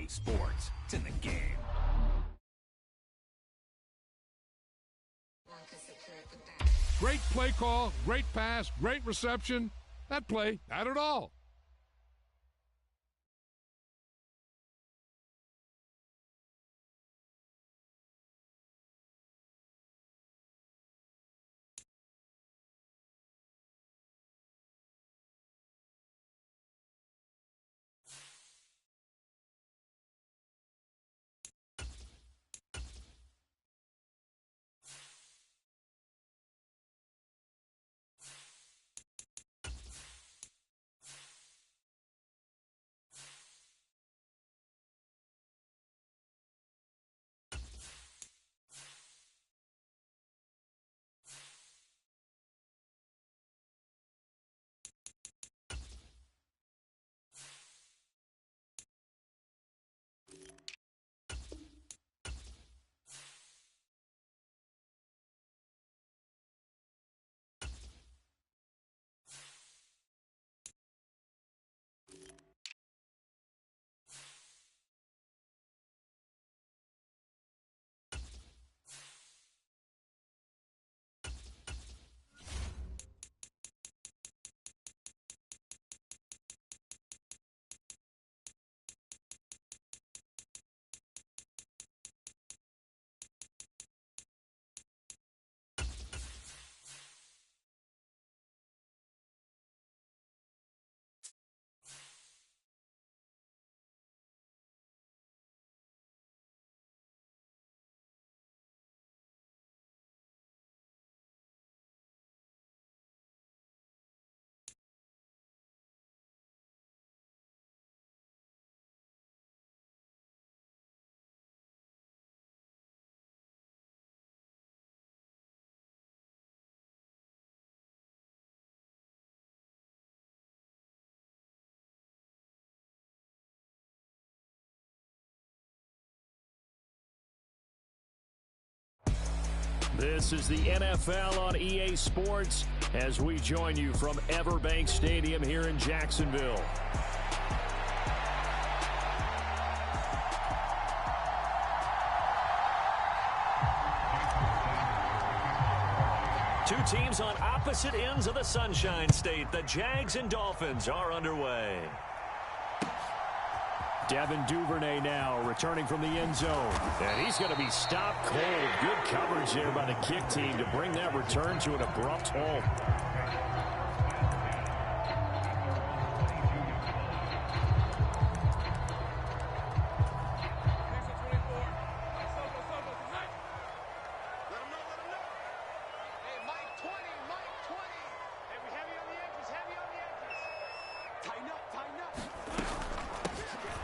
Sports. It's in the game. Great play call, great pass, great reception. That play had it all. This is the NFL on EA Sports as we join you from Everbank Stadium here in Jacksonville. Two teams on opposite ends of the Sunshine State. The Jags and Dolphins are underway. Devin Duvernay now returning from the end zone. And he's going to be stopped cold. Good coverage there by the kick team to bring that return to an abrupt halt.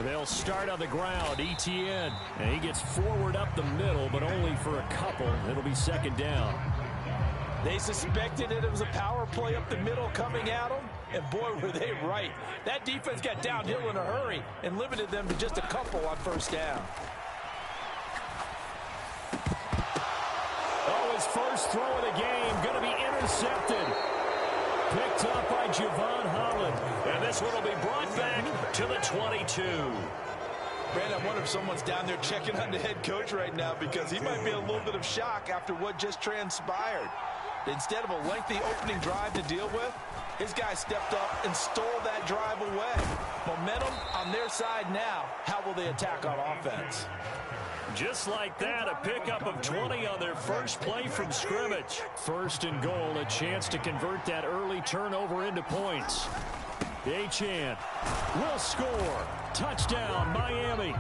They'll start on the ground. Etienne. And he gets forward up the middle, but only for a couple. It'll be second down. They suspected it was a power play up the middle coming at them, and boy, were they right. That defense got downhill in a hurry and limited them to just a couple on first down. Oh, his first throw of the game going to be intercepted. Picked up by Javon Holland. And this one will be brought back to the 22. Brandon, I wonder if someone's down there checking on the head coach right now because he might be in a little bit of shock after what just transpired. Instead of a lengthy opening drive to deal with, his guy stepped up and stole that drive away. Momentum on their side now. How will they attack on offense? Just like that, a pickup of 20 on their first play from scrimmage. First and goal, a chance to convert that early turnover into points. Achane will score. Touchdown, Miami.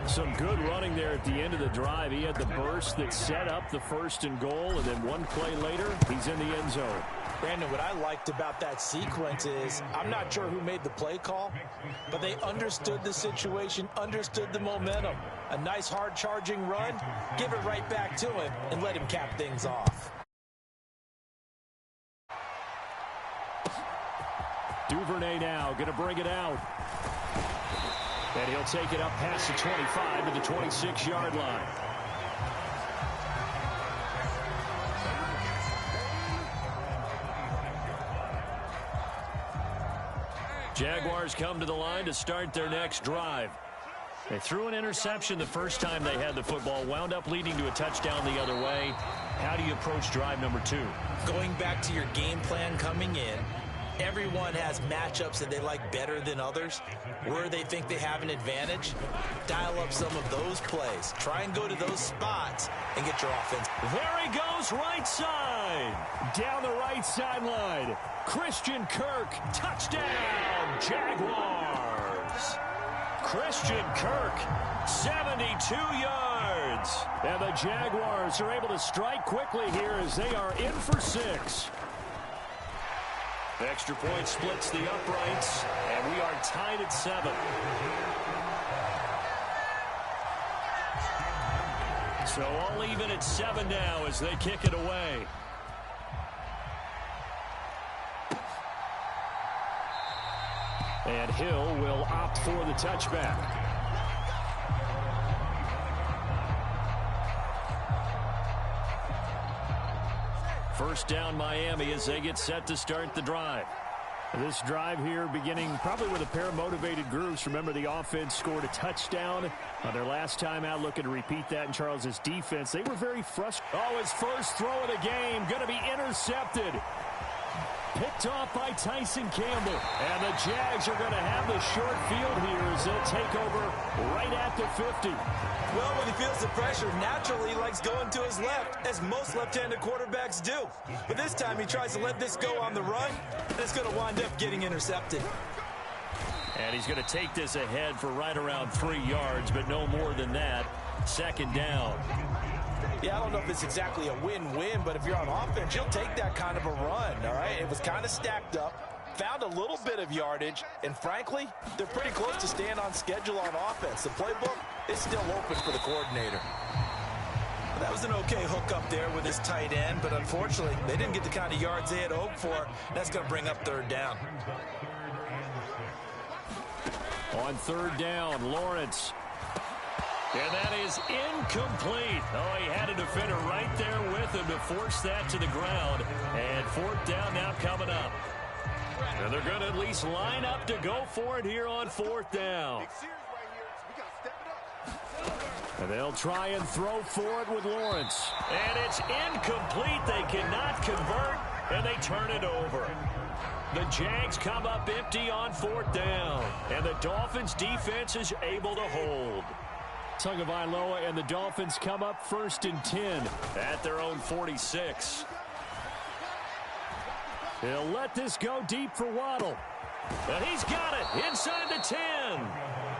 Some good running there at the end of the drive. He had the burst that set up the first and goal, and then one play later, he's in the end zone. Brandon, what I liked about that sequence is I'm not sure who made the play call, but they understood the situation, understood the momentum. A nice hard-charging run, give it right back to him, and let him cap things off. Duvernay now going to bring it out. And he'll take it up past the 25 to the 26-yard line. Jaguars come to the line to start their next drive. They threw an interception the first time they had the football, wound up leading to a touchdown the other way. How do you approach drive number 2? Going back to your game plan coming in, everyone has matchups that they like better than others. Where they think they have an advantage, dial up some of those plays. Try and go to those spots and get your offense. There he goes, right side. Down the right sideline. Christian Kirk, touchdown, Jaguars. Christian Kirk, 72 yards. And the Jaguars are able to strike quickly here as they are in for 6. The extra point splits the uprights, and we are tied at 7. So all even at 7 now as they kick it away. And Hill will opt for the touchback. First down Miami as they get set to start the drive. This drive here beginning probably with a pair of motivated groups. Remember, the offense scored a touchdown on their last time out, looking to repeat that in Charles's defense. They were very frustrated. Oh, his first throw of the game going to be intercepted. Picked off by Tyson Campbell. And the Jags are going to have the short field here as they'll take over right at the 50. Well, when he feels the pressure, naturally he likes going to his left, as most left-handed quarterbacks do. But this time he tries to let this go on the run, and it's going to wind up getting intercepted. And he's going to take this ahead for right around 3 yards, but no more than that. Second down. Yeah, I don't know if it's exactly a win-win, but if you're on offense, you'll take that kind of a run, all right? It was kind of stacked up, found a little bit of yardage, and frankly, they're pretty close to staying on schedule on offense. The playbook is still open for the coordinator. That was an okay hook up there with his tight end, but unfortunately, they didn't get the kind of yards they had hoped for. That's going to bring up third down. On third down, Lawrence. And that is incomplete. Oh, he had a defender right there with him to force that to the ground. And fourth down now coming up. And they're going to at least line up to go for it here on fourth down. And they'll try and throw for it with Lawrence. And it's incomplete. They cannot convert, and they turn it over. The Jags come up empty on fourth down. And the Dolphins defense is able to hold. Tagovailoa and the Dolphins come up 1st and 10 at their own 46. He'll let this go deep for Waddle. And he's got it inside the 10.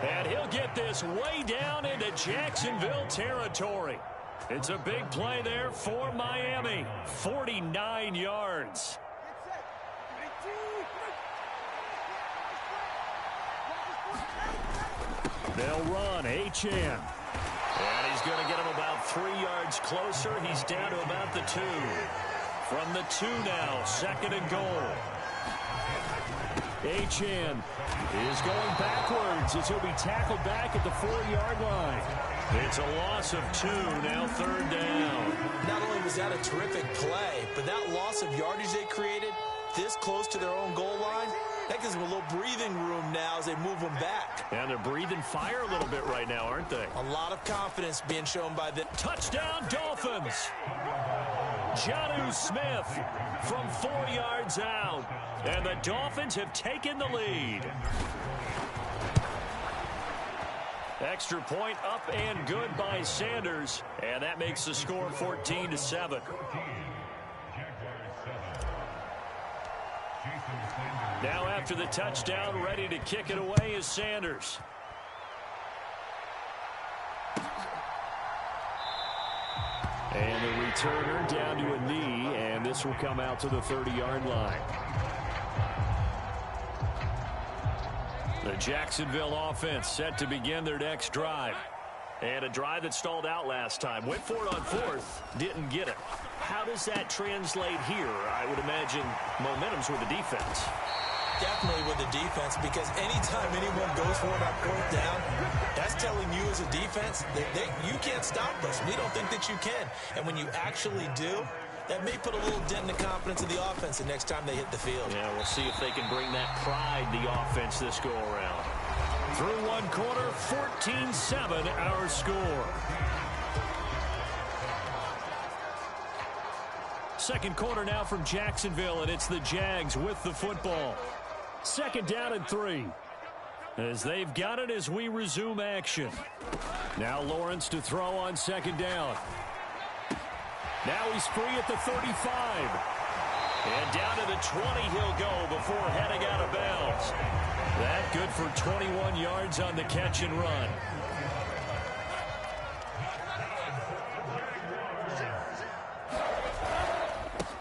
And he'll get this way down into Jacksonville territory. It's a big play there for Miami. 49 yards. They'll run. Achane. And he's going to get him about 3 yards closer. He's down to about the 2. From the 2 now, 2nd and goal. Achane is going backwards as he'll be tackled back at the 4-yard line. It's a loss of 2, now 3rd down. Not only was that a terrific play, but that loss of yardage they created this close to their own goal line, that gives them a little breathing room now as they move them back. And they're breathing fire a little bit right now, aren't they? A lot of confidence being shown by the touchdown Dolphins. Jonnu Smith from 4 yards out. And the Dolphins have taken the lead. Extra point up and good by Sanders. And that makes the score 14-7. Now after the touchdown, ready to kick it away is Sanders. And the returner down to a knee, and this will come out to the 30-yard line. The Jacksonville offense set to begin their next drive. And a drive that stalled out last time. Went for it on 4th, didn't get it. How does that translate here? I would imagine momentum's with the defense. Definitely with the defense, because anytime anyone goes for it on 4th down, that's telling you as a defense that you can't stop us. We don't think that you can. And when you actually do, that may put a little dent in the confidence of the offense the next time they hit the field. Yeah, we'll see if they can bring that pride, the offense, this go around. Through one quarter, 14-7 our score. Second quarter now from Jacksonville, and it's the Jags with the football. Second down and 3. As they've got it as we resume action. Now Lawrence to throw on second down. Now he's free at the 35. And down to the 20 he'll go before heading out of bounds. That good for 21 yards on the catch and run.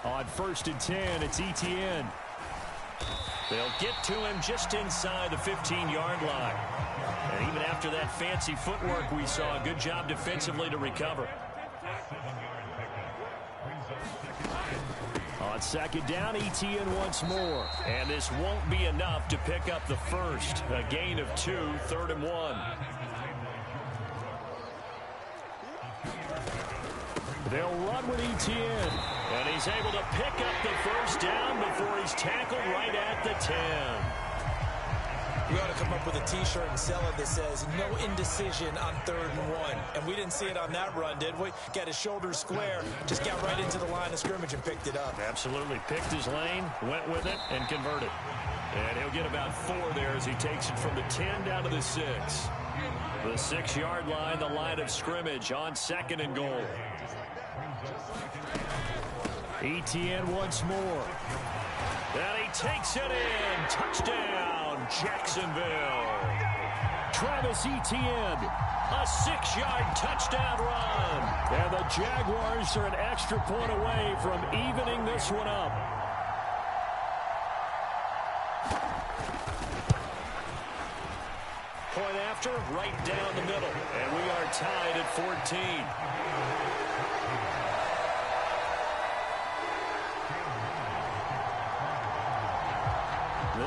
On 1st and 10, it's Etienne. They'll get to him just inside the 15-yard line. And even after that fancy footwork we saw, a good job defensively to recover. On second down, Etienne once more. And this won't be enough to pick up the first. A gain of 2, 3rd and 1. They'll run with Etienne. And he's able to pick up the first down before he's tackled right at the 10. We ought to come up with a T-shirt and sell it that says, no indecision on 3rd and 1. And we didn't see it on that run, did we? Got his shoulders square, just got right into the line of scrimmage and picked it up. Absolutely. Picked his lane, went with it, and converted. And he'll get about 4 there as he takes it from the 10 down to the 6. The 6-yard line, the line of scrimmage on 2nd and goal. Etienne once more. And he takes it in. Touchdown, Jacksonville. Travis Etienne, a 6-yard touchdown run. And the Jaguars are an extra point away from evening this one up. Point after, right down the middle. And we are tied at 14.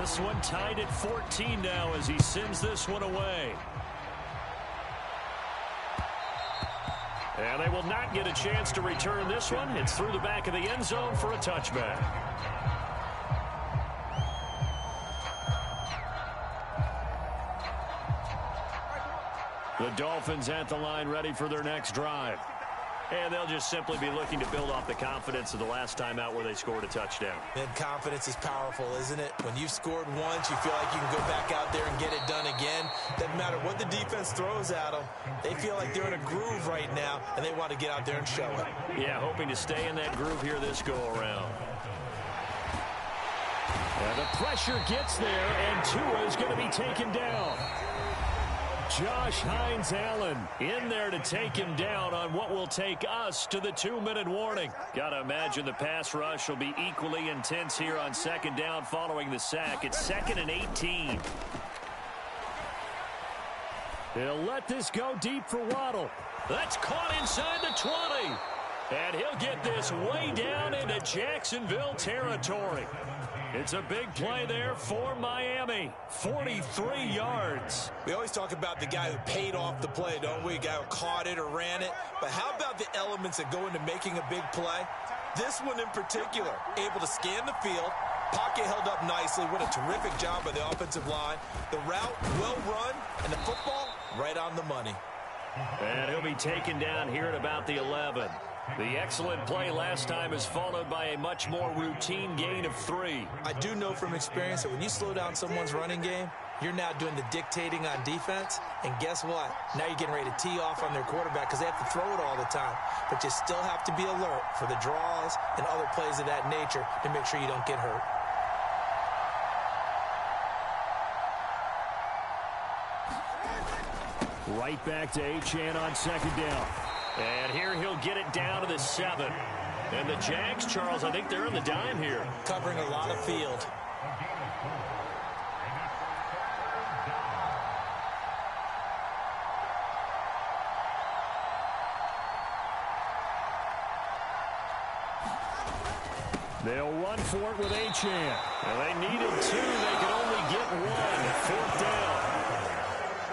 This one tied at 14 now as he sends this one away. And they will not get a chance to return this one. It's through the back of the end zone for a touchback. The Dolphins at the line ready for their next drive. And they'll just simply be looking to build off the confidence of the last time out where they scored a touchdown. And confidence is powerful, isn't it? When you've scored once, you feel like you can go back out there and get it done again. Doesn't matter what the defense throws at them. They feel like they're in a groove right now, and they want to get out there and show it. Yeah, hoping to stay in that groove here this go-around. And the pressure gets there, and Tua is going to be taken down. Josh Hines-Allen in there to take him down on what will take us to the 2-minute warning. Got to imagine the pass rush will be equally intense here on second down following the sack. It's 2nd and 18. He'll let this go deep for Waddle. That's caught inside the 20. And he'll get this way down into Jacksonville territory. It's a big play there for Miami. 43 yards. We always talk about the guy who paid off the play, don't we? A guy who caught it or ran it. But how about the elements that go into making a big play? This one in particular, able to scan the field. Pocket held up nicely. What a terrific job by the offensive line. The route, well run, and the football, right on the money. And he'll be taken down here at about the 11. The excellent play last time is followed by a much more routine gain of 3. I do know from experience that when you slow down someone's running game, you're now doing the dictating on defense. And guess what? Now you're getting ready to tee off on their quarterback because they have to throw it all the time. But you still have to be alert for the draws and other plays of that nature to make sure you don't get hurt. Right back to Achane on second down. And here he'll get it down to the 7. And the Jags, Charles, I think they're in the dime here. Covering a lot of field. They'll run for it with Achane. And they needed 2. They could only get 1. 4th down.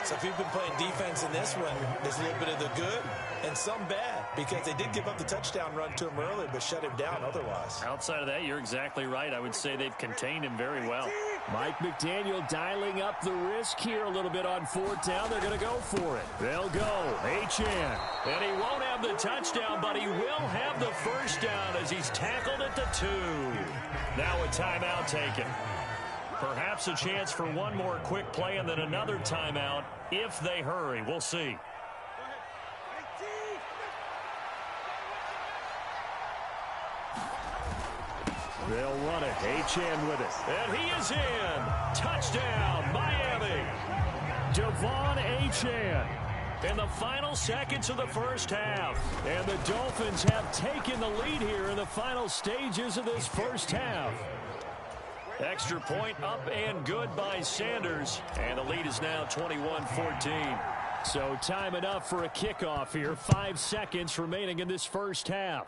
So if you've been playing defense in this one, there's a little bit of the good and some bad because they did give up the touchdown run to him earlier but shut him down otherwise. Outside of that, you're exactly right. I would say they've contained him very well. Mike McDaniel dialing up the risk here a little bit on fourth down. They're going to go for it. They'll go. Achane. And he won't have the touchdown, but he will have the first down as he's tackled at the 2. Now a timeout taken. Perhaps a chance for one more quick play and then another timeout if they hurry. We'll see. They'll run it. Achane with it. And he is in. Touchdown, Miami. Devon Achane in the final seconds of the first half. And the Dolphins have taken the lead here in the final stages of this first half. Extra point up and good by Sanders. And the lead is now 21-14. So time enough for a kickoff here. 5 seconds remaining in this first half.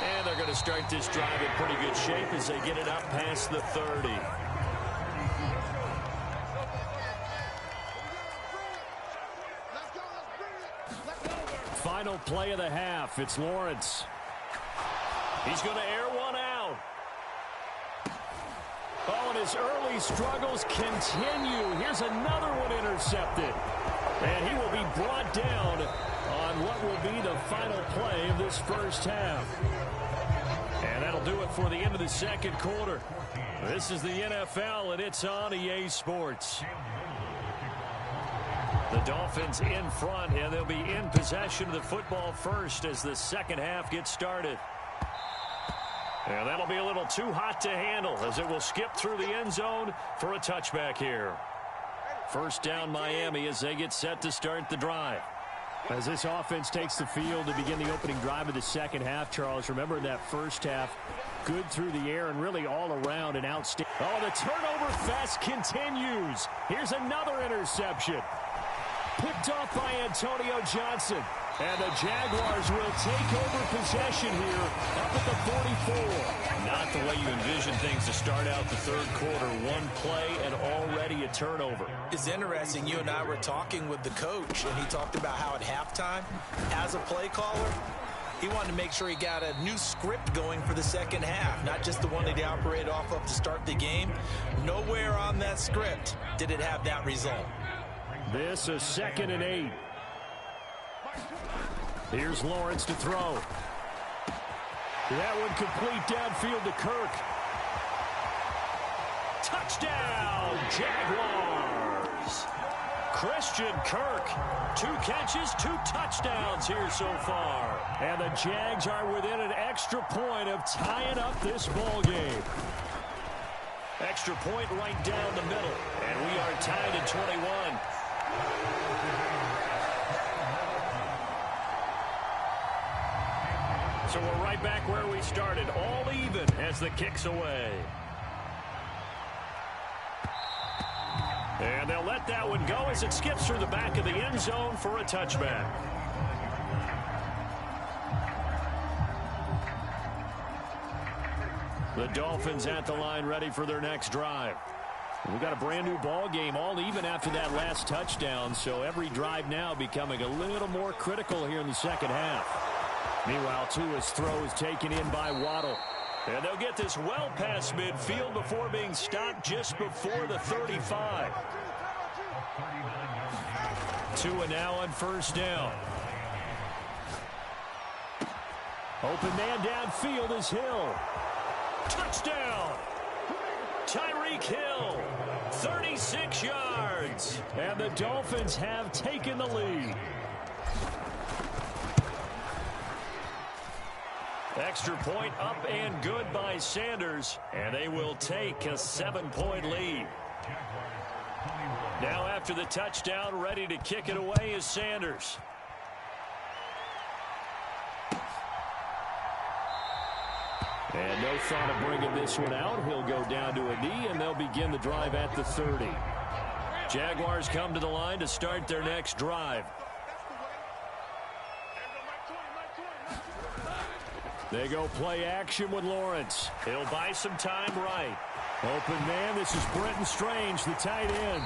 And they're going to start this drive in pretty good shape as they get it up past the 30. Final play of the half. It's Lawrence. He's going to air one out. Oh, and his early struggles continue. Here's another one intercepted. And he will be brought down on what will be the final play of this first half. And that'll do it for the end of the second quarter. This is the NFL, and it's on EA Sports. The Dolphins in front, and they'll be in possession of the football first as the second half gets started. And that'll be a little too hot to handle as it will skip through the end zone for a touchback here. First down Miami as they get set to start the drive. As this offense takes the field to begin the opening drive of the second half, Charles, remember that first half, good through the air and really all around an outstanding. Oh, the turnover fest continues. Here's another interception. Picked off by Antonio Johnson. And the Jaguars will take over possession here up at the 44. Not the way you envision things to start out the third quarter. One play and already a turnover. It's interesting. You and I were talking with the coach, and he talked about how at halftime, as a play caller, he wanted to make sure he got a new script going for the second half, not just the one that he operated off of to start the game. Nowhere on that script did it have that result. This is 2nd and 8. Here's Lawrence to throw. That one complete downfield to Kirk. Touchdown, Jaguars. Christian Kirk. 2 catches, 2 touchdowns here so far. And the Jags are within an extra point of tying up this ball game. Extra point right down the middle. And we are tied at 21. So we're right back where we started, all even as the kick's away. And they'll let that one go as it skips through the back of the end zone for a touchback. The Dolphins at the line ready for their next drive. We've got a brand new ball game, all even after that last touchdown, so every drive now becoming a little more critical here in the second half. Meanwhile, Tua's throw is taken in by Waddle. And they'll get this well past midfield before being stopped just before the 35. Tua now on first down. Open man downfield is Hill. Touchdown! Tyreek Hill, 36 yards. And the Dolphins have taken the lead. Extra point up and good by Sanders, and they will take a 7-point lead. Now after the touchdown, ready to kick it away is Sanders. And no thought of bringing this one out. He'll go down to a knee, and they'll begin the drive at the 30. Jaguars come to the line to start their next drive. They go play action with Lawrence. He'll buy some time right. Open man, this is Brenton Strange, the tight end.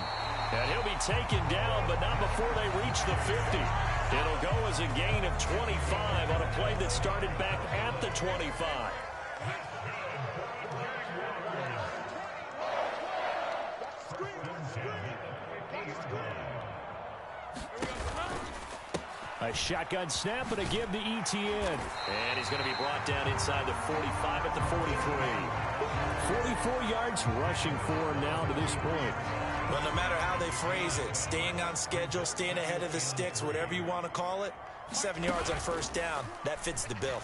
And he'll be taken down, but not before they reach the 50. It'll go as a gain of 25 on a play that started back at the 25. A shotgun snap and a give to Etienne. And he's going to be brought down inside the 45 at the 43. 44 yards rushing for him now to this point. Well, no matter how they phrase it, staying on schedule, staying ahead of the sticks, whatever you want to call it, 7 yards on first down, that fits the bill.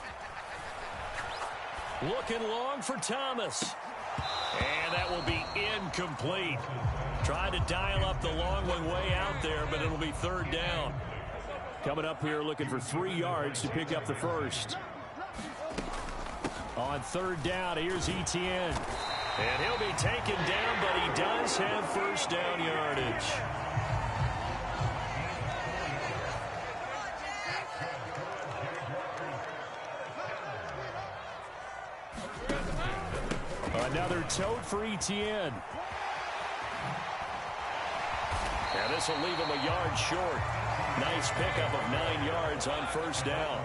Looking long for Thomas. And that will be incomplete. Tried to dial up the long one way out there, but it'll be third down. Coming up here looking for 3 yards to pick up the first. On third down, here's Etienne. And he'll be taken down, but he does have first down yardage. Another tote for Etienne. And this will leave him a yard short. Nice pickup of 9 yards on first down.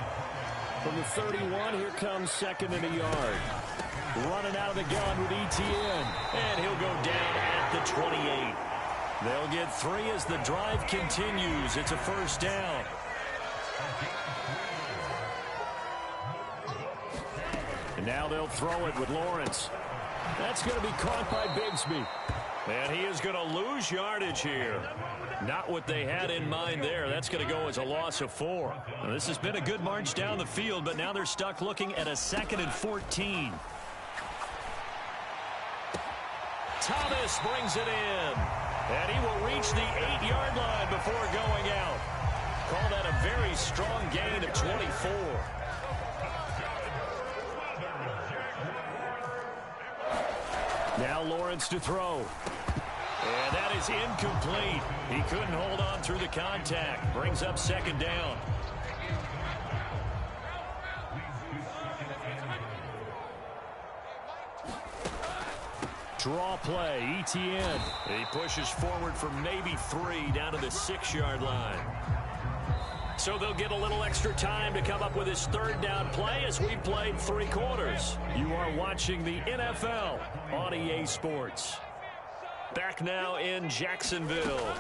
From the 31, here comes second and a yard. Running out of the gun with Etienne. And he'll go down at the 28. They'll get 3 as the drive continues. It's a first down. And now they'll throw it with Lawrence. That's going to be caught by Bigsby. And he is going to lose yardage here. Not what they had in mind there. That's going to go as a loss of 4. Now, this has been a good march down the field, but now they're stuck looking at a 2nd and 14. Thomas brings it in. And he will reach the 8-yard line before going out. Call that a very strong gain of 24. Now Lawrence to throw. And that is incomplete. He couldn't hold on through the contact. Brings up second down. Draw play, Etienne. He pushes forward for maybe 3 down to the 6-yard line. So they'll get a little extra time to come up with his third down play as we played 3 quarters. You are watching the NFL on EA Sports. Back now in Jacksonville.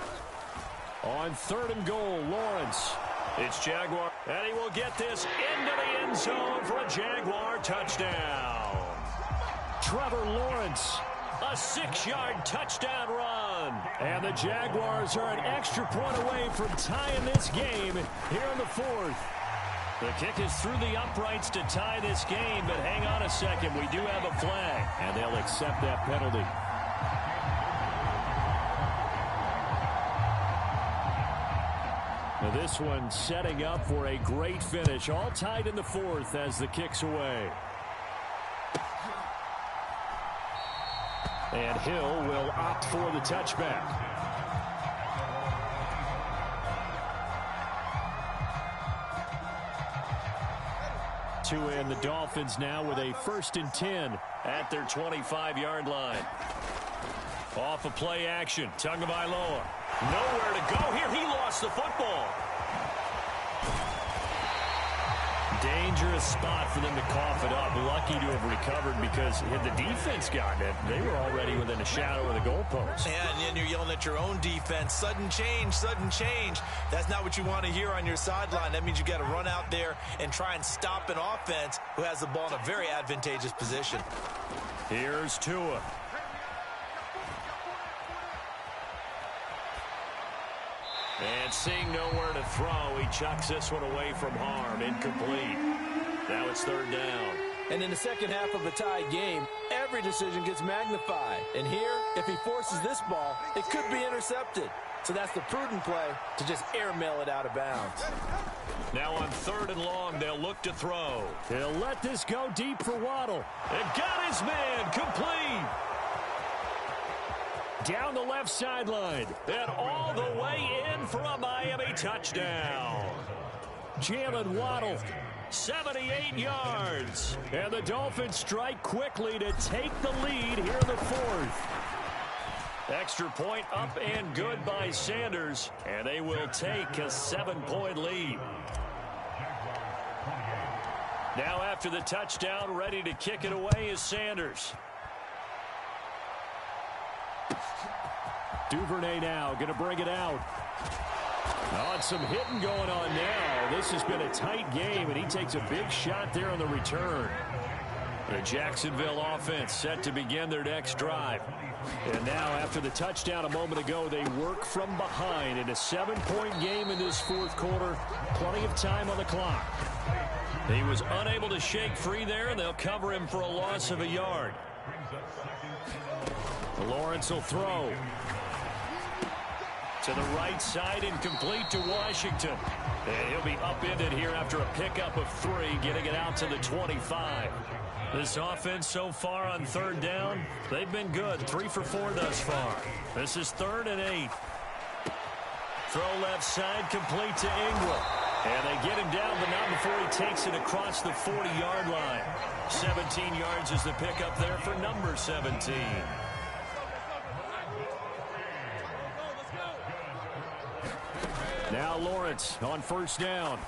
On third and goal, Lawrence. It's Jaguar. And he will get this into the end zone for a Jaguar touchdown. Trevor Lawrence. A 6-yard touchdown run. And the Jaguars are an extra point away from tying this game here in the 4th. The kick is through the uprights to tie this game, but hang on a second. We do have a flag, and they'll accept that penalty. Now this one setting up for a great finish. All tied in the 4th as the kick's away. And Hill will opt for the touchback. And the Dolphins now with a 1st and 10 at their 25-yard line. Off of play action. Tagovailoa. Nowhere to go here. He lost the football. Dangerous spot for them to cough it up. Lucky to have recovered because had the defense gotten it, they were already within a shadow of the goalpost. And you're yelling at your own defense. Sudden change, sudden change. That's not what you want to hear on your sideline. That means you got to run out there and try and stop an offense who has the ball in a very advantageous position. Here's Tua. And seeing nowhere to throw, he chucks this one away from harm. Incomplete. Now it's third down. And in the second half of a tied game, every decision gets magnified. And here, if he forces this ball, it could be intercepted. So that's the prudent play to just airmail it out of bounds. Now on third and long, they'll look to throw. He'll let this go deep for Waddle. And got his man complete. Down the left sideline. And all the way in for a Miami touchdown. Jalen Waddle, 78 yards. And the Dolphins strike quickly to take the lead here in the 4th. Extra point up and good by Sanders. And they will take a 7-point lead. Now after the touchdown, ready to kick it away is Sanders. Duvernay now going to bring it out. Oh, and some hitting going on now. This has been a tight game, and he takes a big shot there on the return. The Jacksonville offense set to begin their next drive. And now, after the touchdown a moment ago, they work from behind in a 7-point game in this fourth quarter. Plenty of time on the clock. He was unable to shake free there, and they'll cover him for a loss of a yard. Lawrence will throw. To the right side, incomplete to Washington. And he'll be upended here after a pickup of 3, getting it out to the 25. This offense so far on third down, they've been good. 3 for 4 thus far. This is 3rd and 8. Throw left side, complete to Ingram. And they get him down, but not before he takes it across the 40-yard line. 17 yards is the pickup there for number 17. Now Lawrence on first down.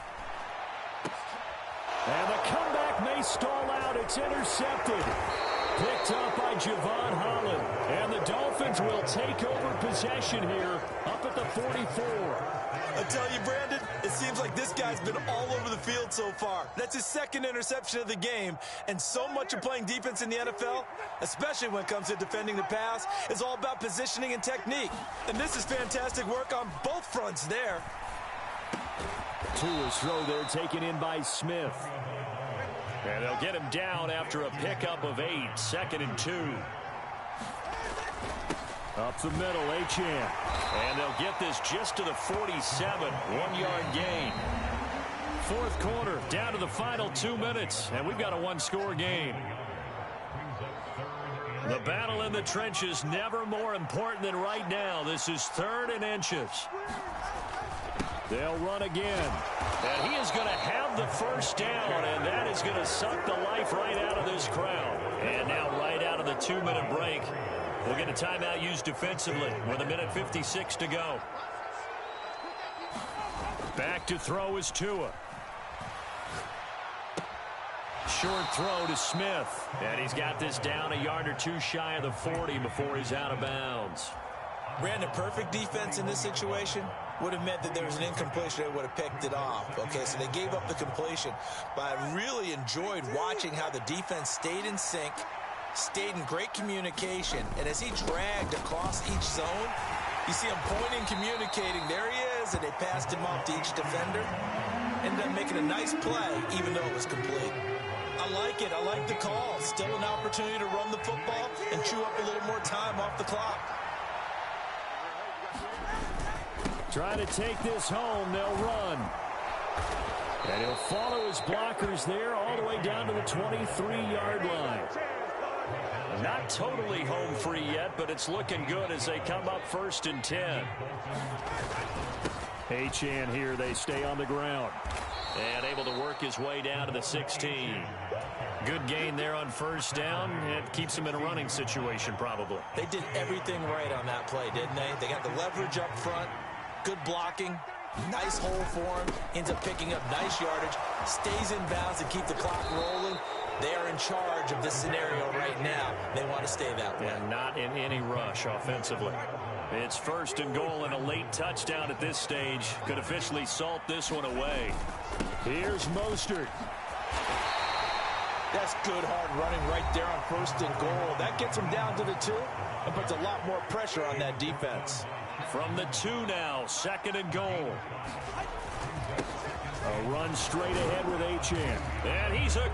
And the comeback may stall out. It's intercepted. Picked up by Javon Holland. And the Dolphins will take over possession here up at the 44. I tell you, Brandon, it seems like this guy's been all over the field so far. That's his 2nd interception of the game. And so much of playing defense in the NFL, especially when it comes to defending the pass, is all about positioning and technique. And this is fantastic work on both fronts there. Tua's throw there taken in by Smith. And they'll get him down after a pickup of 8. 2nd and 2. Up the middle, Achane. And they'll get this just to the 47. 1-yard gain. Fourth quarter, down to the final 2 minutes. And we've got a 1-score game. The battle in the trenches never more important than right now. This is 3rd and inches. They'll run again. And he is going to have the first down, and that is going to suck the life right out of this crowd. And now right out of the 2-minute break, we'll get a timeout used defensively with 1:56 to go. Back to throw is Tua. Short throw to Smith. And he's got this down a yard or 2 shy of the 40 before he's out of bounds. Brandon, perfect defense in this situation would have meant that there was an incompletion. They would have picked it off. Okay, so they gave up the completion. But I really enjoyed watching how the defense stayed in sync, stayed in great communication, and as he dragged across each zone, you see him pointing, communicating. There he is, and they passed him off to each defender. Ended up making a nice play, even though it was complete. I like it. I like the call. Still an opportunity to run the football and chew up a little more time off the clock. Trying to take this home, they'll run. And he'll follow his blockers there all the way down to the 23-yard line. Not totally home free yet, but it's looking good as they come up 1st and 10. Achane here, they stay on the ground. And able to work his way down to the 16. Good gain there on first down. It keeps him in a running situation probably. They did everything right on that play, didn't they? They got the leverage up front. Good blocking, nice hole for him, ends up picking up nice yardage, stays in bounds and keep the clock rolling. They are in charge of this scenario right now. They want to stay that way. And not in any rush offensively. It's 1st and goal and a late touchdown at this stage. Could officially salt this one away. Here's Mostert. That's good hard running right there on 1st and goal. That gets them down to the 2 and puts a lot more pressure on that defense. From the 2 now, 2nd and goal. A run straight ahead with Achane. And he's a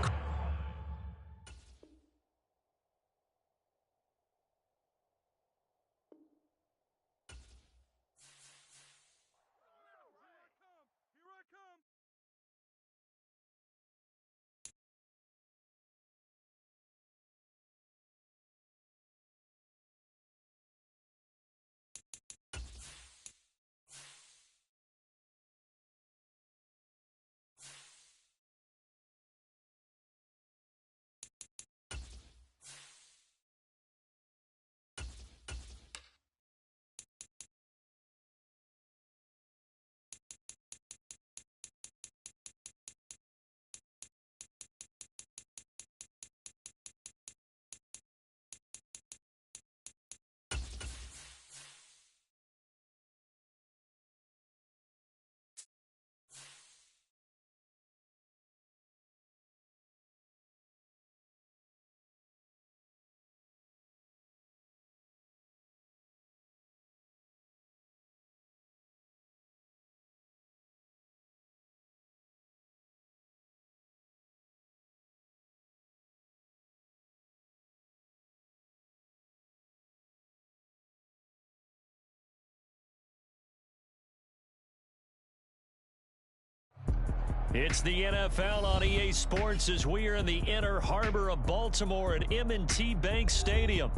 It's the NFL on EA Sports as we are in the inner harbor of Baltimore at M&T Bank Stadium.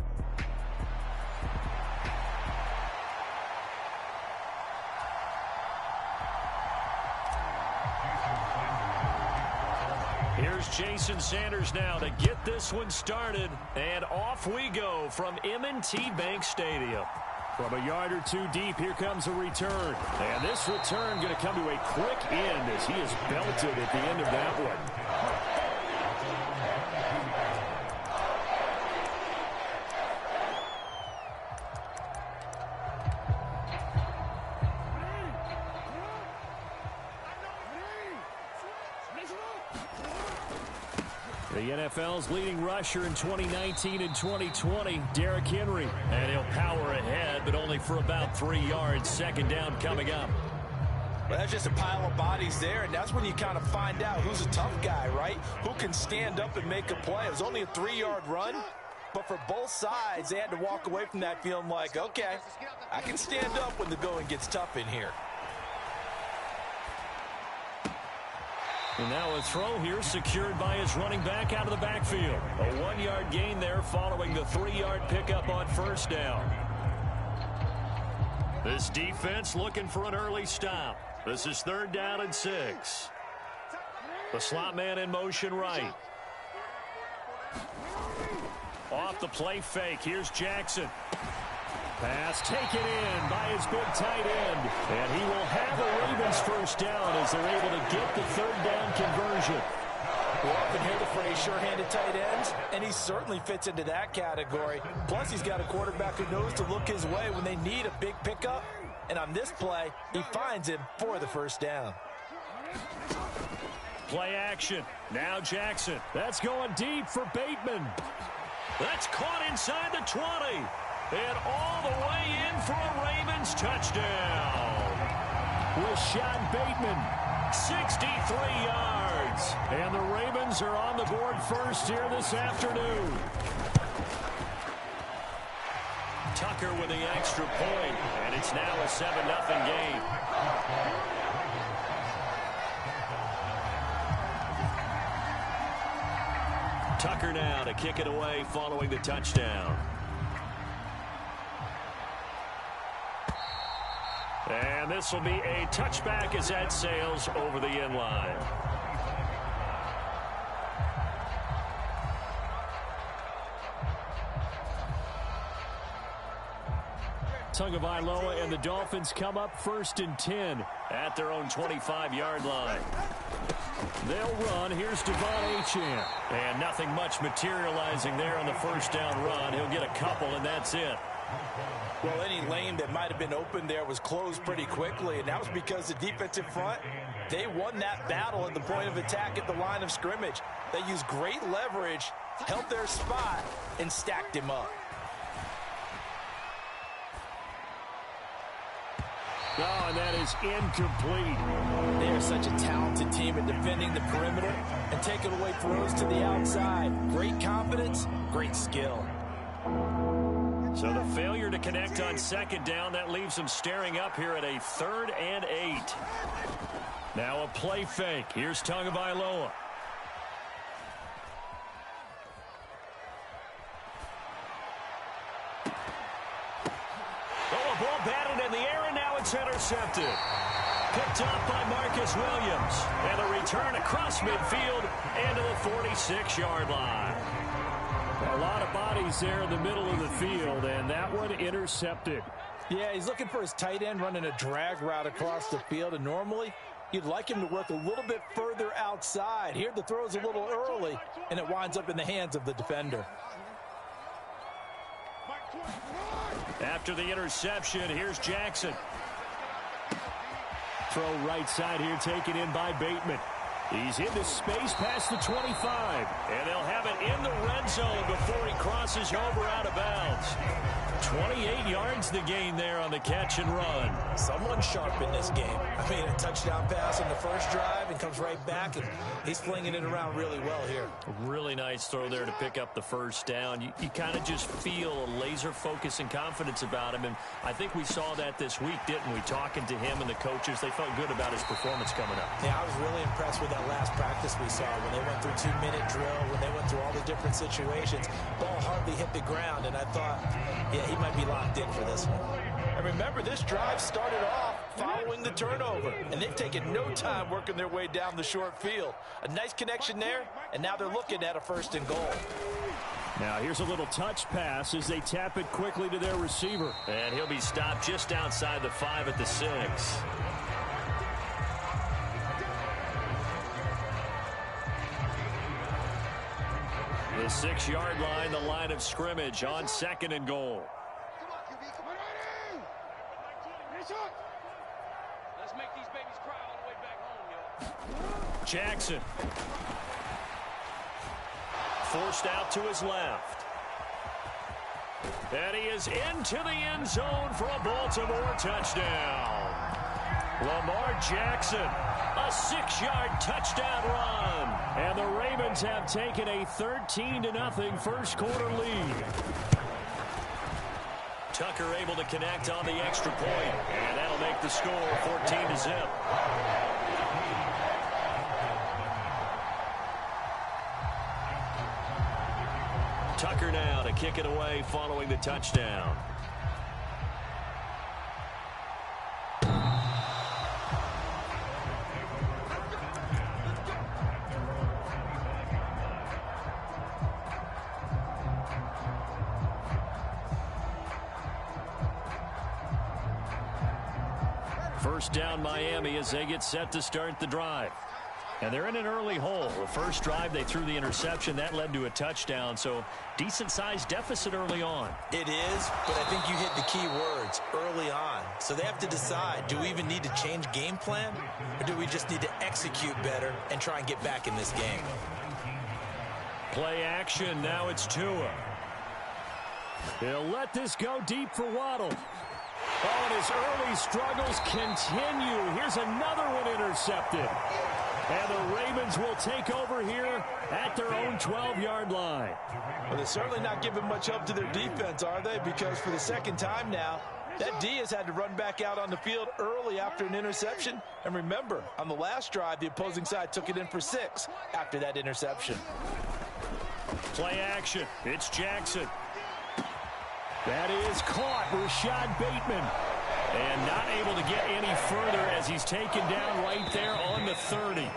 Here's Jason Sanders now to get this one started, and off we go from M&T Bank Stadium. From a yard or two deep, here comes a return. And this return going to come to a quick end as he is belted at the end of that one. The NFL's leading rusher in 2019 and 2020, Derrick Henry. And he'll power ahead, but only for about 3 yards. Second down coming up. Well, that's just a pile of bodies there, and that's when you kind of find out who's a tough guy, right? Who can stand up and make a play. It was only a 3-yard run, but for both sides, they had to walk away from that feeling like, okay, I can stand up when the going gets tough in here. And now a throw here secured by his running back out of the backfield. A 1-yard gain there following the 3-yard pickup on first down. This defense looking for an early stop. This is 3rd down and 6. The slot man in motion right. Off the play fake. Here's Jackson. Pass taken in by his big tight end. And he will have a Ravens first down as they're able to get the 3rd down conversion. We often hear the phrase sure-handed tight ends, and he certainly fits into that category. Plus, he's got a quarterback who knows to look his way when they need a big pickup. And on this play, he finds him for the first down. Play action. Now Jackson. That's going deep for Bateman. That's caught inside the 20. And all the way in for a Ravens touchdown. Rashad Bateman, 63 yards. And the Ravens are on the board first here this afternoon. Tucker with the extra point, and it's now a 7-0 game. Tucker now to kick it away following the touchdown. And this will be a touchback as that sails over the end line. Tagovailoa and the Dolphins come up 1st and 10 at their own 25-yard line. They'll run. Here's Devon Achane. And nothing much materializing there on the first down run. He'll get a couple, and that's it. Well, any lane that might have been open there was closed pretty quickly, and that was because the defensive front, they won that battle at the point of attack at the line of scrimmage. They used great leverage, held their spot, and stacked him up. Oh, and that is incomplete. They are such a talented team at defending the perimeter and taking away throws to the outside. Great confidence, great skill. So the failure to connect on 2nd down, that leaves them staring up here at a 3rd and 8. Now a play fake. Here's Tagovailoa. Oh, a ball batted in the air, and now it's intercepted. Picked up by Marcus Williams. And a return across midfield and to the 46-yard line. A lot of bodies there in the middle of the field, and that one intercepted. Yeah, he's looking for his tight end running a drag route across the field, and normally you'd like him to work a little bit further outside. Here the throw's a little early, and it winds up in the hands of the defender. After the interception, here's Jackson. Throw right side here, taken in by Bateman. He's into space past the 25, and they'll have it in the red zone before he crosses over out of bounds. 28 yards to gain there on the catch and run. Someone sharp in this game. I mean, a touchdown pass on the first drive and comes right back, and he's flinging it around really well here. Really nice throw there to pick up the first down. You kind of just feel a laser focus and confidence about him, and I think we saw that this week, didn't we? Talking to him and the coaches, they felt good about his performance coming up. Yeah, I was really impressed with that last practice we saw when they went through 2-minute drill, when they went through all the different situations. Ball hardly hit the ground, and I thought, yeah, he might be locked in for this one. And remember, this drive started off following the turnover, and they've taken no time working their way down the short field. A nice connection there, and now they're looking at a 1st and goal. Now here's a little touch pass as they tap it quickly to their receiver. And he'll be stopped just outside the 5 at the 6. The 6-yard line, the line of scrimmage on 2nd and goal. Let's make these babies cry all the way back home, yo. Jackson. Forced out to his left. And he is into the end zone for a Baltimore touchdown. Lamar Jackson, a 6-yard touchdown run. And the Ravens have taken a 13-0 first quarter lead. Tucker able to connect on the extra point, and that'll make the score 14-0. Tucker now to kick it away following the touchdown. First down Miami as they get set to start the drive. And they're in an early hole. The first drive, they threw the interception. That led to a touchdown, so decent-sized deficit early on. It is, but I think you hit the key words, early on. So they have to decide, do we even need to change game plan, or do we just need to execute better and try and get back in this game? Play action, now it's Tua. He'll let this go deep for Waddle. Oh, and his early struggles continue. Here's another one intercepted. And the Ravens will take over here at their own 12-yard line. Well, they're certainly not giving much help to their defense, are they? Because for the 2nd time now, that D has had to run back out on the field early after an interception. And remember, on the last drive, the opposing side took it in for 6 after that interception. Play action. It's Jackson. That is caught. Rashad Bateman. And not able to get any further as he's taken down right there on the 30.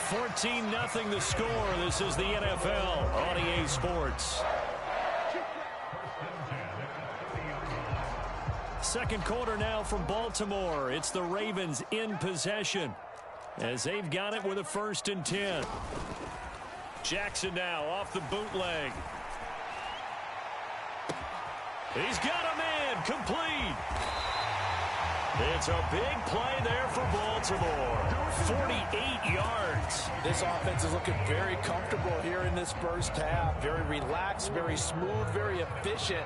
14-0 the score. This is the NFL on EA Sports. Second quarter now from Baltimore. It's the Ravens in possession as they've got it with a 1st and 10. Jackson now off the bootleg. He's got a man complete. It's a big play there for Baltimore. 48 yards. This offense is looking very comfortable here in this first half. Very relaxed, very smooth, very efficient.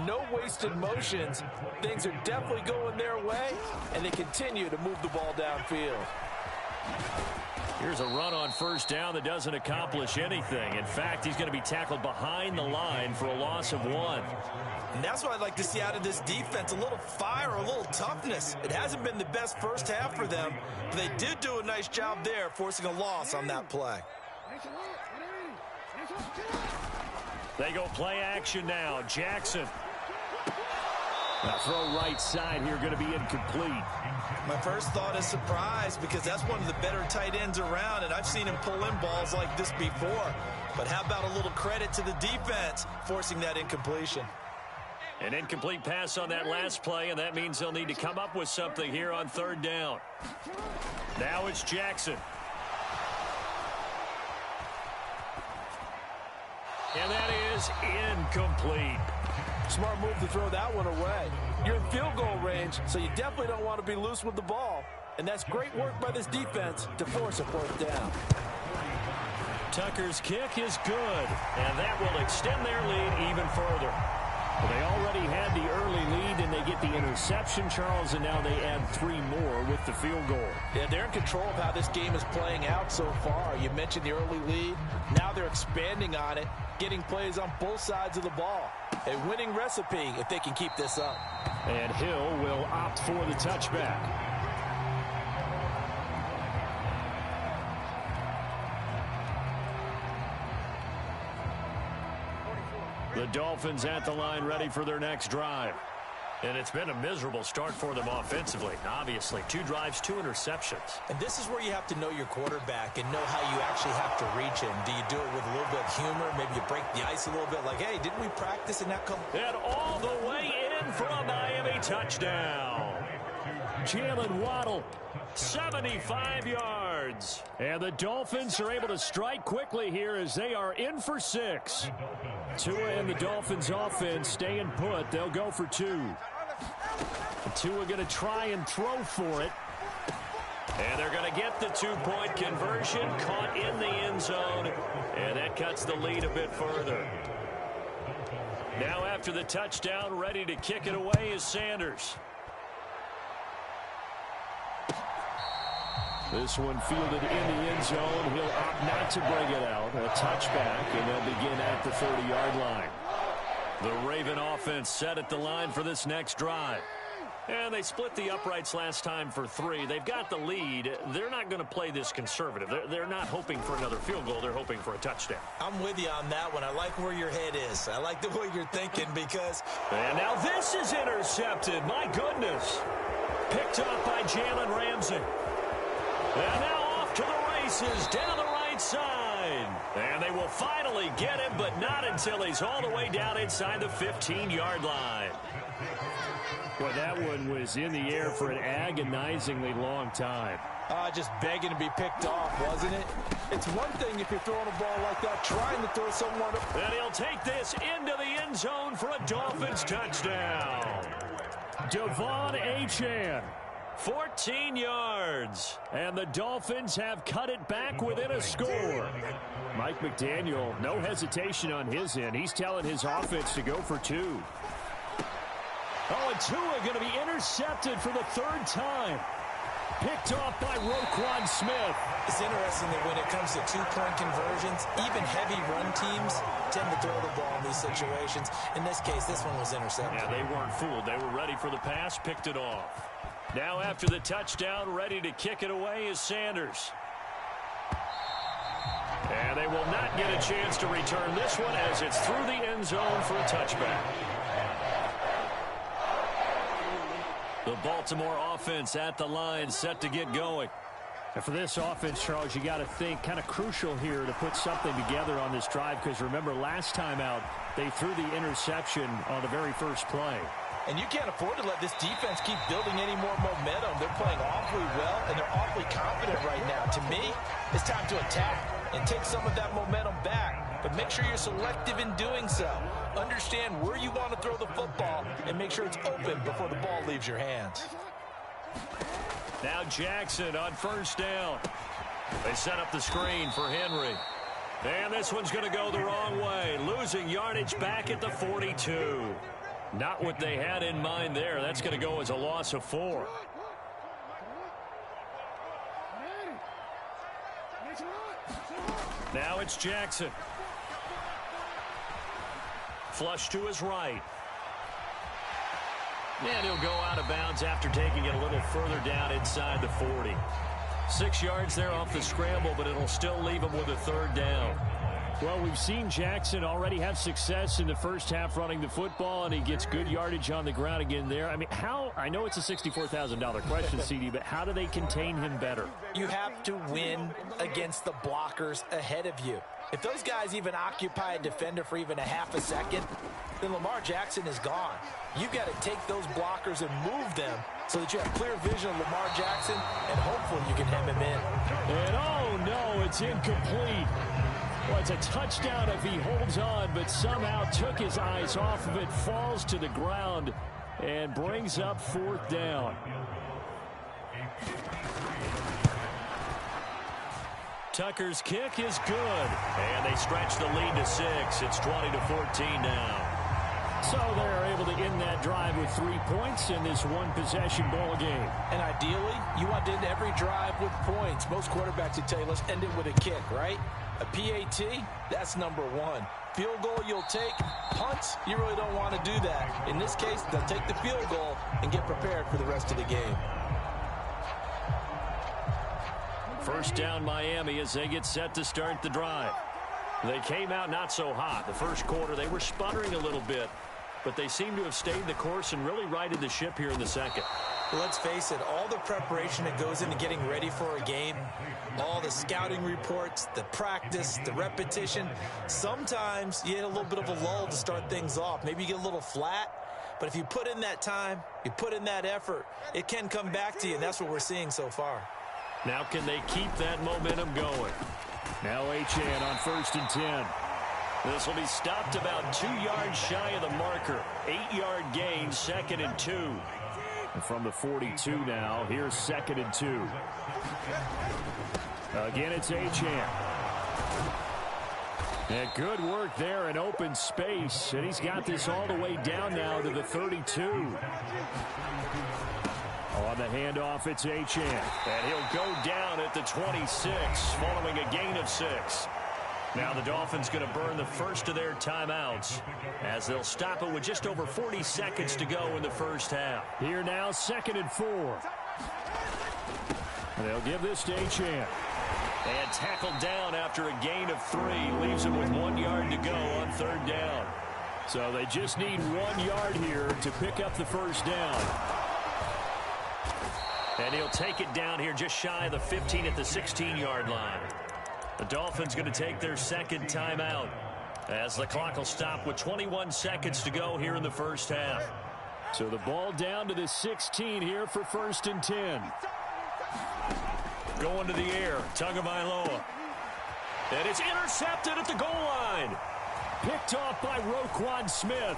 No wasted motions. Things are definitely going their way, and they continue to move the ball downfield. Here's a run on first down that doesn't accomplish anything. In fact, he's going to be tackled behind the line for a loss of 1. And that's what I'd like to see out of this defense, a little fire, a little toughness. It hasn't been the best first half for them, but they did do a nice job there, forcing a loss on that play. They go play action now. Jackson. Now throw right side here, going to be incomplete. My first thought is surprise, because that's one of the better tight ends around, and I've seen him pull in balls like this before. But how about a little credit to the defense forcing that incompletion? An incomplete pass on that last play, and that means they'll need to come up with something here on 3rd down. Now it's Jackson. And that is incomplete. Smart move to throw that one away. You're in field goal range, so you definitely don't want to be loose with the ball. And that's great work by this defense to force a 4th down. Tucker's kick is good, and that will extend their lead even further. They already had get the interception, Charles, and now they add 3 more with the field goal. Yeah, they're in control of how this game is playing out so far. You mentioned the early lead. Now they're expanding on it, getting plays on both sides of the ball. A winning recipe if they can keep this up. And Hill will opt for the touchback. The Dolphins at the line, ready for their next drive. And it's been a miserable start for them offensively. Obviously, 2 drives, 2 interceptions. And this is where you have to know your quarterback and know how you actually have to reach him. Do you do it with a little bit of humor? Maybe you break the ice a little bit like, hey, didn't we practice in that couple? And all the way in for a Miami touchdown. Jalen Waddle, 75 yards. And the Dolphins are able to strike quickly here as they are in for 6. Tua and the Dolphins offense staying put. They'll go for 2. Tua going to try and throw for it. And they're going to get the 2-point conversion. Caught in the end zone. And that cuts the lead a bit further. Now after the touchdown, ready to kick it away is Sanders. This one fielded in the end zone. He'll opt not to bring it out. A touchback, and they'll begin at the 30-yard line. The Raven offense set at the line for this next drive. And they split the uprights last time for 3. They've got the lead. They're not going to play this conservative. They're not hoping for another field goal. They're hoping for a touchdown. I'm with you on that one. I like where your head is. I like the way you're thinking because... And now this is intercepted. My goodness. Picked up by Jalen Ramsey. And now off to the races down the right side. And they will finally get him, but not until he's all the way down inside the 15-yard line. Well, that one was in the air for an agonizingly long time. Just begging to be picked off, wasn't it? It's one thing if you're throwing a ball like that, trying to throw someone. And he'll take this into the end zone for a Dolphins touchdown. Devon Achane. 14 yards, and the Dolphins have cut it back within a score. Mike McDaniel, no hesitation on his end. He's telling his offense to go for 2. Oh, and Tua going to be intercepted for the 3rd time. Picked off by Roquan Smith. It's interesting that when it comes to 2-point conversions, even heavy run teams tend to throw the ball in these situations. In this case, this one was intercepted. Yeah, they weren't fooled. They were ready for the pass, picked it off. Now after the touchdown, ready to kick it away is Sanders. And they will not get a chance to return this one as it's through the end zone for a touchback. The Baltimore offense at the line, set to get going. And for this offense, Charles, you got to think kind of crucial here to put something together on this drive because remember last time out, they threw the interception on the very first play. And you can't afford to let this defense keep building any more momentum. They're playing awfully well, and they're awfully confident right now. To me, it's time to attack and take some of that momentum back. But make sure you're selective in doing so. Understand where you want to throw the football and make sure it's open before the ball leaves your hands. Now Jackson on first down. They set up the screen for Henry. And this one's going to go the wrong way. Losing yardage back at the 42. Not what they had in mind there. That's going to go as a loss of 4. Now it's Jackson. Flush to his right. And he'll go out of bounds after taking it a little further down inside the 40. 6 yards there off the scramble, but it'll still leave him with a 3rd down. Well, we've seen Jackson already have success in the first half running the football, and he gets good yardage on the ground again there. I mean, I know it's a $64,000 question, CD, but how do they contain him better? You have to win against the blockers ahead of you. If those guys even occupy a defender for even a half a second, then Lamar Jackson is gone. You've got to take those blockers and move them so that you have clear vision of Lamar Jackson, and hopefully you can hem him in. And oh no, it's incomplete. Well, it's a touchdown if he holds on, but somehow took his eyes off of it, falls to the ground, and brings up 4th down. Tucker's kick is good, and they stretch the lead to 6. It's 20-14 now. So they're able to end that drive with 3 points in this one-possession ball game. And ideally, you want to end every drive with points. Most quarterbacks would tell you, let's end it with a kick, right? A PAT, that's number one. Field goal you'll take. Punts, you really don't want to do that. In this case, they'll take the field goal and get prepared for the rest of the game. First down Miami as they get set to start the drive. They came out not so hot. The first quarter, they were sputtering a little bit, but they seem to have stayed the course and really righted the ship here in the second. Well, let's face it, all the preparation that goes into getting ready for a game, all the scouting reports, the practice, the repetition, sometimes you get a little bit of a lull to start things off. Maybe you get a little flat, but if you put in that time, you put in that effort, it can come back to you, and that's what we're seeing so far. Now can they keep that momentum going? Now Achane on 1st and 10. This will be stopped about 2 yards shy of the marker. 8-yard gain, 2nd and 2. And from the 42 now, here's 2nd and 2. Again, it's Achane. And good work there in open space. And he's got this all the way down now to the 32. On the handoff, it's Achane. And he'll go down at the 26, following a gain of 6. Now the Dolphins going to burn the first of their timeouts as they'll stop it with just over 40 seconds to go in the first half. Here now, 2nd and 4. They'll give this to Achane. And tackled down after a gain of 3. Leaves him with 1 yard to go on 3rd down. So they just need 1 yard here to pick up the first down. And he'll take it down here just shy of the 15 at the 16-yard line. The Dolphins going to take their second timeout as the clock will stop with 21 seconds to go here in the first half. So the ball down to the 16 here for 1st and 10. Going to the air, Tagovailoa. And it's intercepted at the goal line. Picked off by Roquan Smith.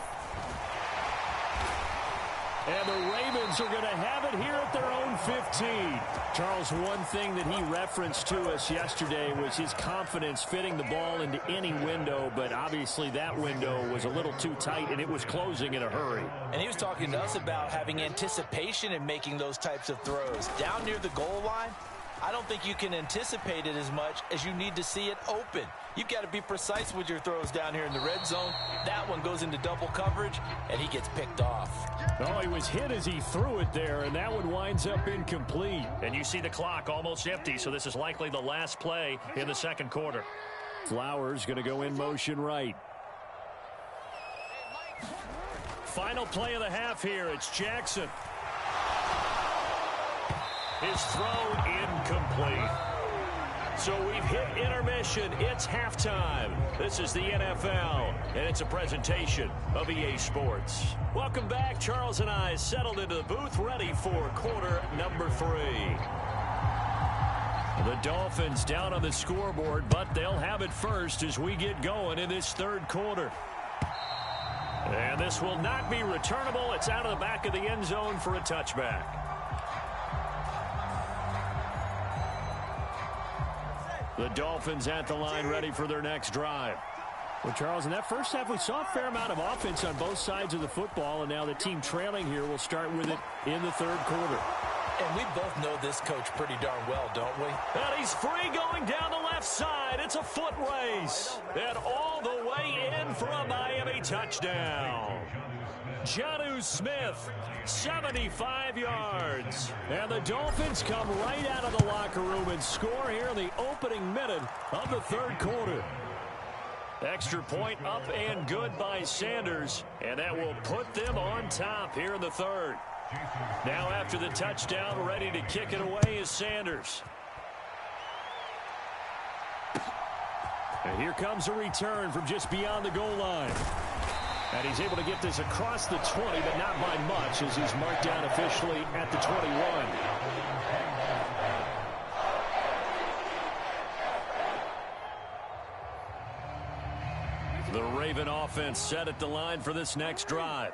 And the Ravens are going to have it here at their own 15. Charles, one thing that he referenced to us yesterday was his confidence fitting the ball into any window, but obviously that window was a little too tight, and it was closing in a hurry. And he was talking to us about having anticipation in making those types of throws. Down near the goal line, I don't think you can anticipate it as much as you need to see it open. You've got to be precise with your throws down here in the red zone. That one goes into double coverage, and he gets picked off. Oh, he was hit as he threw it there, and that one winds up incomplete. And you see the clock almost empty, so this is likely the last play in the second quarter. Flowers going to go in motion right. Final play of the half here. It's Jackson. His throw incomplete. So we've hit intermission. It's halftime. This is the NFL, and it's a presentation of EA Sports. Welcome back. Charles and I settled into the booth, ready for quarter number 3. The Dolphins down on the scoreboard, but they'll have it first as we get going in this third quarter. And this will not be returnable. It's out of the back of the end zone for a touchback. The Dolphins at the line, ready for their next drive. Well, Charles, in that first half, we saw a fair amount of offense on both sides of the football, and now the team trailing here will start with it in the third quarter. And we both know this coach pretty darn well, don't we? And he's free going down the left side. It's a foot race. And all the way in for a Miami touchdown. Jonnu Smith, 75 yards. And the Dolphins come right out of the locker room and score here in the opening minute of the third quarter. Extra point up and good by Sanders. And that will put them on top here in the third. Now after the touchdown, ready to kick it away is Sanders. And here comes a return from just beyond the goal line. And he's able to get this across the 20, but not by much, as he's marked down officially at the 21. The Raven offense set at the line for this next drive.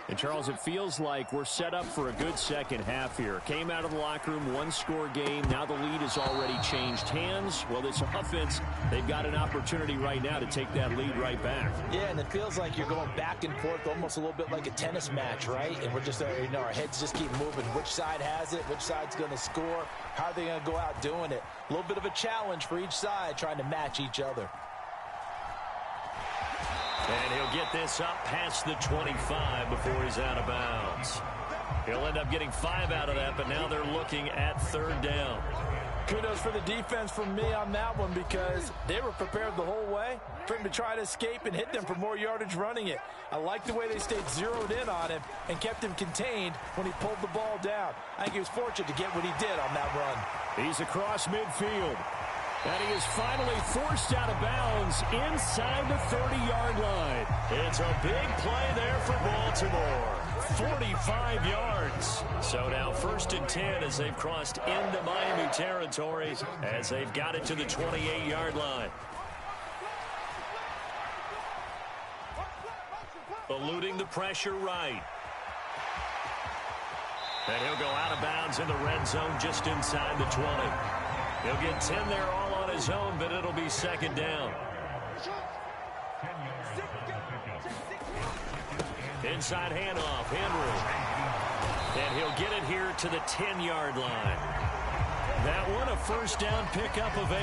And, Charles, it feels like we're set up for a good second half here. Came out of the locker room, one-score game. Now the lead has already changed hands. Well, this offense, they've got an opportunity right now to take that lead right back. Yeah, and it feels like you're going back and forth almost a little bit like a tennis match, right? And we're just, our heads just keep moving. Which side has it? Which side's going to score? How are they going to go out doing it? A little bit of a challenge for each side trying to match each other. And he'll get this up past the 25 before he's out of bounds. He'll end up getting 5 out of that, but now they're looking at third down. Kudos for the defense from me on that one because they were prepared the whole way for him to try to escape and hit them for more yardage running it. I like the way they stayed zeroed in on him and kept him contained when he pulled the ball down. I think he was fortunate to get what he did on that run. He's across midfield. And he is finally forced out of bounds inside the 30-yard line. It's a big play there for Baltimore. 45 yards. So now 1st and 10 as they've crossed into Miami territory as they've got it to the 28-yard line. Eluding the pressure right. And he'll go out of bounds in the red zone just inside the 20. He'll get 10 there all on his own, but it'll be second down. Inside handoff, Henry. And he'll get it here to the 10-yard line. That one a first down pickup of 8.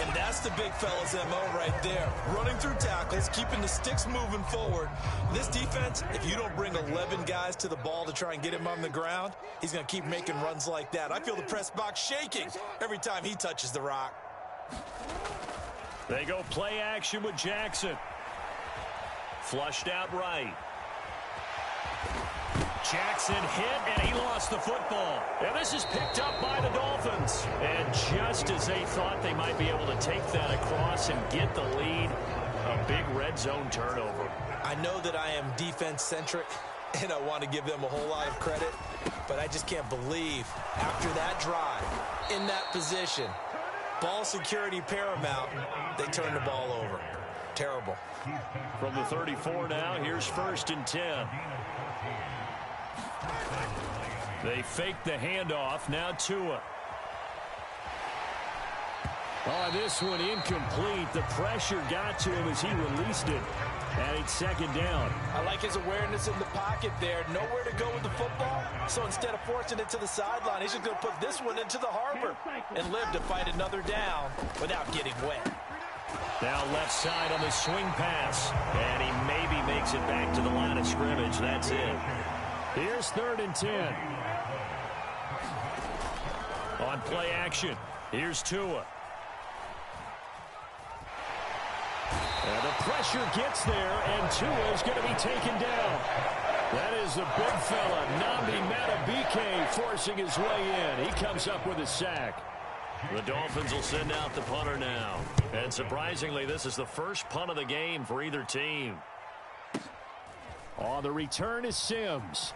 And that's the big fella's MO right there. Running through tackles, keeping the sticks moving forward. This defense, if you don't bring 11 guys to the ball to try and get him on the ground, he's going to keep making runs like that. I feel the press box shaking every time he touches the rock. They go play action with Jackson. Flushed out right. Jackson hit, and he lost the football. And this is picked up by the Dolphins. And just as they thought they might be able to take that across and get the lead, a big red zone turnover. I know that I am defense-centric, and I want to give them a whole lot of credit, but I just can't believe after that drive, in that position, ball security paramount, they turn the ball over. Terrible. From the 34 now, here's 1st and 10. They fake the handoff. Now Tua. Oh, this one incomplete. The pressure got to him as he released it. And it's second down. I like his awareness in the pocket there. Nowhere to go with the football. So instead of forcing it to the sideline, he's just going to put this one into the harbor and live to fight another down without getting wet. Now left side on the swing pass. And he maybe makes it back to the line of scrimmage. That's it. Here's 3rd and 10. On play action, here's Tua. And the pressure gets there, and Tua is going to be taken down. That is the big fella, Nnamdi Madubuike, forcing his way in. He comes up with a sack. The Dolphins will send out the punter now. And surprisingly, this is the first punt of the game for either team. On the return is Sims.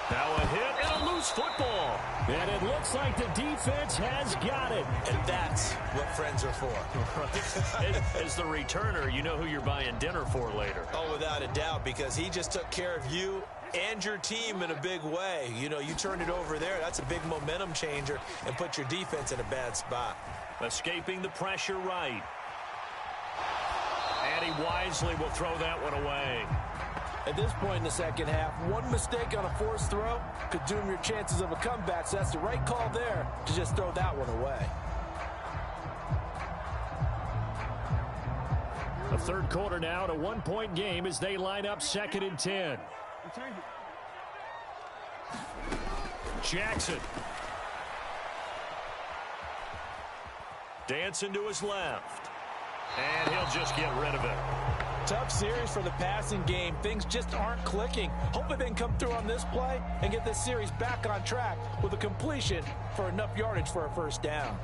Now a hit and a loose football. And it looks like the defense has got it. And that's what friends are for. As the returner, you know who you're buying dinner for later. Oh, without a doubt, because he just took care of you and your team in a big way. You know, you turn it over there. That's a big momentum changer and put your defense in a bad spot. Escaping the pressure right. And he wisely will throw that one away. At this point in the second half, one mistake on a forced throw could doom your chances of a comeback. So that's the right call there to just throw that one away. The third quarter now, a one-point game as they line up 2nd and 10. Jackson. Dancing to his left. And he'll just get rid of it. Tough series for the passing game. Things just aren't clicking. Hopefully they can come through on this play and get this series back on track with a completion for enough yardage for a first down.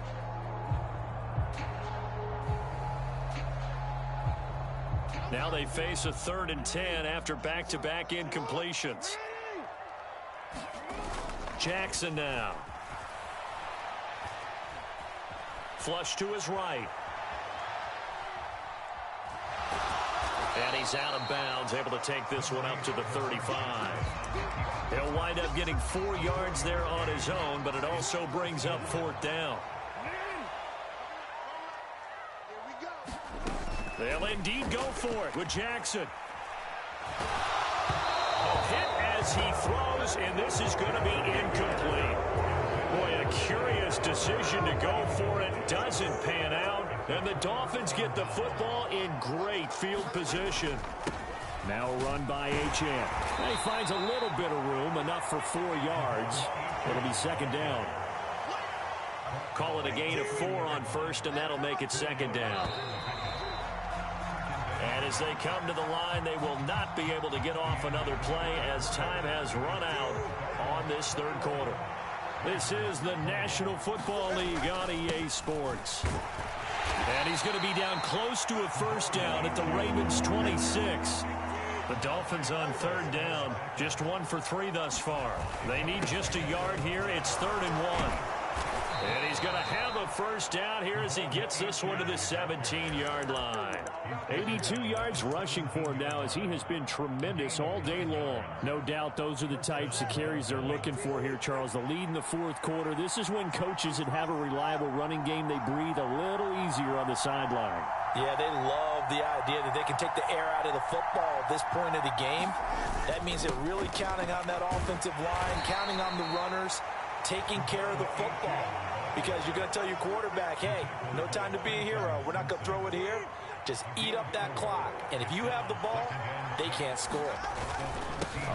Now they face a 3rd and 10 after back-to-back incompletions. Jackson now. Flush to his right. And he's out of bounds, able to take this one up to the 35. He'll wind up getting 4 yards there on his own, but it also brings up 4th down. They'll indeed go for it with Jackson. A hit as he throws, and this is going to be incomplete. Boy, a curious decision to go for it. Doesn't pan out. And the Dolphins get the football in great field position. Now run by H.M. He finds a little bit of room, enough for 4 yards. It'll be 2nd down. Call it a gain of 4 on 1st, and that'll make it 2nd down. And as they come to the line, they will not be able to get off another play as time has run out on this 3rd quarter. This is the National Football League on EA Sports. And he's going to be down close to a 1st down at the Ravens' 26. The Dolphins on 3rd down, just 1 for 3 thus far. They need just a yard here. It's 3rd and 1. And he's going to have a 1st down here as he gets this one to the 17-yard line. 82 yards rushing for him now as he has been tremendous all day long. No doubt those are the types of carries they're looking for here, Charles. The lead in the 4th quarter. This is when coaches that have a reliable running game, they breathe a little easier on the sideline. Yeah, they love the idea that they can take the air out of the football at this point of the game. That means they're really counting on that offensive line, counting on the runners, taking care of the football. Because you're going to tell your quarterback, hey, no time to be a hero. We're not going to throw it here. Just eat up that clock. And if you have the ball, they can't score.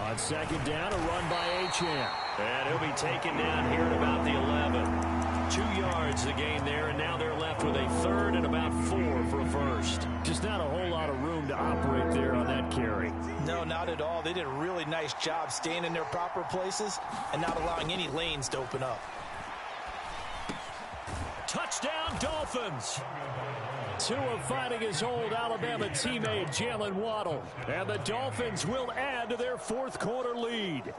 On 2nd down, a run by H.M. And he'll be taken down here at about the 11. 2 yards the gain there, and now they're left with a 3rd and about 4 for a 1st. Just not a whole lot of room to operate there on that carry. No, not at all. They did a really nice job staying in their proper places and not allowing any lanes to open up. Touchdown, Dolphins. Tua fighting his old Alabama teammate, Jalen Waddle. And the Dolphins will add to their 4th quarter lead.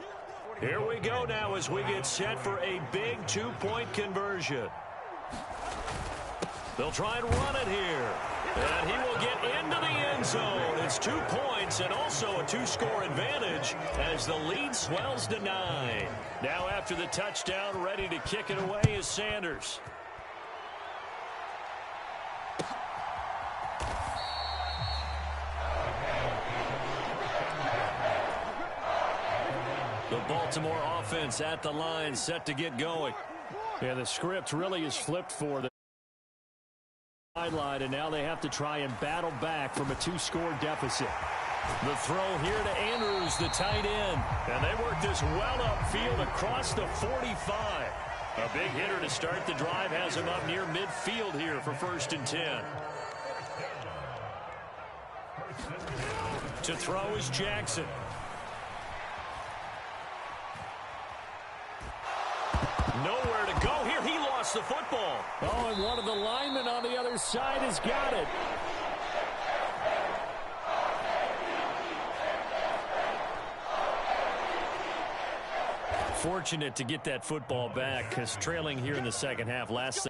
Here we go now as we get set for a big 2-point conversion. They'll try and run it here. And he will get into the end zone. It's 2 points and also a 2-score advantage as the lead swells to 9. Now after the touchdown, ready to kick it away is Sanders. The Baltimore offense at the line, set to get going. Yeah, the script really is flipped for the sideline, and now they have to try and battle back from a 2-score deficit. The throw here to Andrews, the tight end. And they work this well upfield across the 45. A big hitter to start the drive has him up near midfield here for 1st and 10. To throw is Jackson. Nowhere to go here. He lost the football. Oh, and one of the linemen on the other side has got it. Fortunate to get that football back because trailing here in the 2nd half. Last